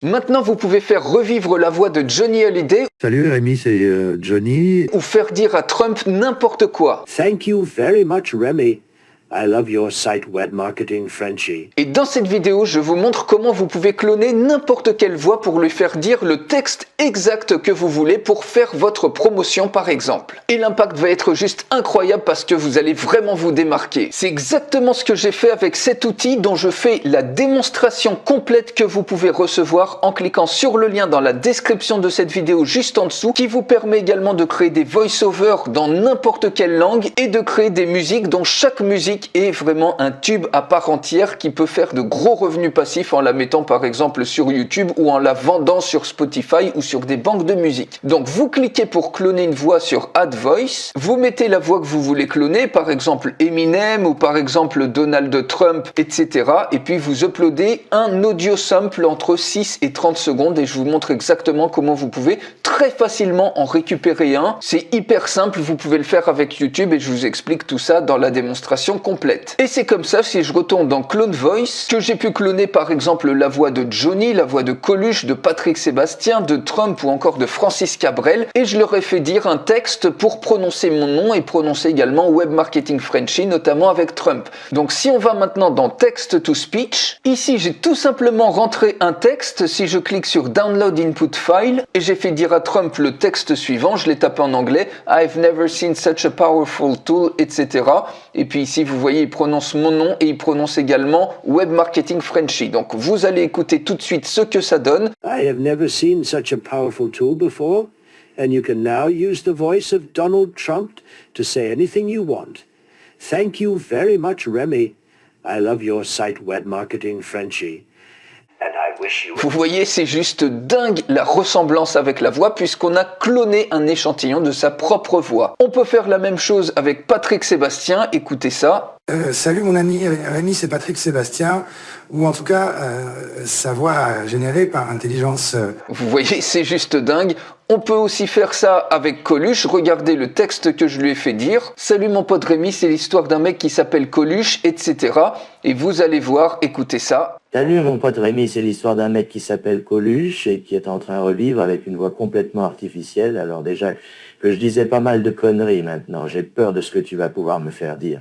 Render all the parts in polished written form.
Maintenant, vous pouvez faire revivre la voix de Johnny Hallyday. Salut Rémi, c'est Johnny. Ou faire dire à Trump n'importe quoi. Thank you very much, Remy. I love your site Web Marketing Frenchie. Et dans cette vidéo, je vous montre comment vous pouvez cloner n'importe quelle voix pour lui faire dire le texte exact que vous voulez pour faire votre promotion par exemple. Et l'impact va être juste incroyable parce que vous allez vraiment vous démarquer. C'est exactement ce que j'ai fait avec cet outil dont je fais la démonstration complète que vous pouvez recevoir en cliquant sur le lien dans la description de cette vidéo juste en dessous qui vous permet également de créer des voice-overs dans n'importe quelle langue et de créer des musiques dont chaque musique est vraiment un tube à part entière qui peut faire de gros revenus passifs en la mettant par exemple sur YouTube ou en la vendant sur Spotify ou sur des banques de musique. Donc vous cliquez pour cloner une voix sur Add Voice, vous mettez la voix que vous voulez cloner, par exemple Eminem ou par exemple Donald Trump, etc. Et puis vous uploadez un audio sample entre 6 et 30 secondes et je vous montre exactement comment vous pouvez très facilement en récupérer un. C'est hyper simple, vous pouvez le faire avec YouTube et je vous explique tout ça dans la démonstration complète. Et c'est comme ça, si je retourne dans Clone Voice, que j'ai pu cloner par exemple la voix de Johnny, la voix de Coluche, de Patrick Sébastien, de Trump ou encore de Francis Cabrel, et je leur ai fait dire un texte pour prononcer mon nom et prononcer également Web Marketing Frenchie, notamment avec Trump. Donc si on va maintenant dans Text to Speech, ici j'ai tout simplement rentré un texte, si je clique sur Download Input File, et j'ai fait dire à Trump le texte suivant, je l'ai tapé en anglais, I've never seen such a powerful tool, etc. Et puis ici vous voyez, il prononce mon nom et il prononce également Web Marketing Frenchie. Donc vous allez écouter tout de suite ce que ça donne. I have never seen such a powerful tool before, and you can now use the voice of Donald Trump to say anything you want. Thank you very much, Remy. I love your site Web Marketing Frenchie. And I wish you... Vous voyez, c'est juste dingue la ressemblance avec la voix puisqu'on a cloné un échantillon de sa propre voix. On peut faire la même chose avec Patrick Sébastien, écoutez ça. Salut mon ami Rémi, c'est Patrick Sébastien, ou en tout cas sa voix générée par intelligence. Vous voyez, c'est juste dingue. On peut aussi faire ça avec Coluche, regardez le texte que je lui ai fait dire. Salut mon pote Rémi, c'est l'histoire d'un mec qui s'appelle Coluche, etc. Et vous allez voir, écoutez ça. Salut mon pote Rémi, c'est l'histoire d'un mec qui s'appelle Coluche et qui est en train de revivre avec une voix complètement artificielle. Alors déjà que je disais pas mal de conneries maintenant, j'ai peur de ce que tu vas pouvoir me faire dire.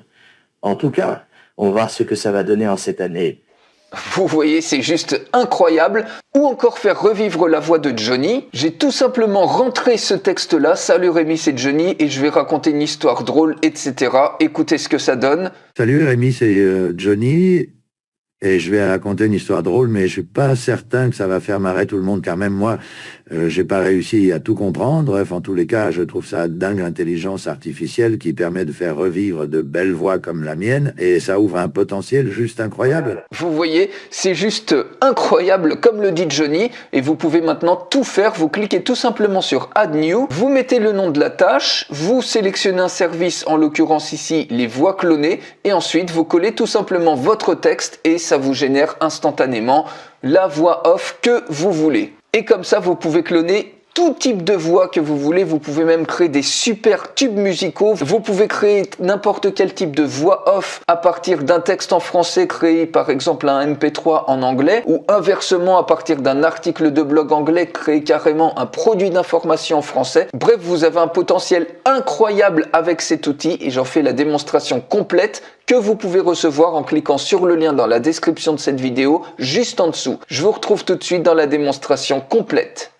En tout cas, on va voir ce que ça va donner en cette année. Vous voyez, c'est juste incroyable. Ou encore faire revivre la voix de Johnny. J'ai tout simplement rentré ce texte-là. Salut Rémi, c'est Johnny et je vais raconter une histoire drôle, etc. Écoutez ce que ça donne. Salut Rémi, c'est Johnny. Et je vais raconter une histoire drôle, mais je suis pas certain que ça va faire marrer tout le monde, car même moi, j'ai pas réussi à tout comprendre. Bref, en tous les cas, je trouve ça dingue l'intelligence artificielle qui permet de faire revivre de belles voix comme la mienne, et ça ouvre un potentiel juste incroyable. Vous voyez, c'est juste incroyable, comme le dit Johnny, et vous pouvez maintenant tout faire. Vous cliquez tout simplement sur Add New, vous mettez le nom de la tâche, vous sélectionnez un service, en l'occurrence ici, les voix clonées, et ensuite vous collez tout simplement votre texte et ça vous génère instantanément la voix off que vous voulez. Et comme ça, vous pouvez cloner tout type de voix que vous voulez. Vous pouvez même créer des super tubes musicaux. Vous pouvez créer n'importe quel type de voix off à partir d'un texte en français créé par exemple un MP3 en anglais ou inversement à partir d'un article de blog anglais créer carrément un produit d'information en français. Bref, vous avez un potentiel incroyable avec cet outil et j'en fais la démonstration complète que vous pouvez recevoir en cliquant sur le lien dans la description de cette vidéo juste en dessous. Je vous retrouve tout de suite dans la démonstration complète.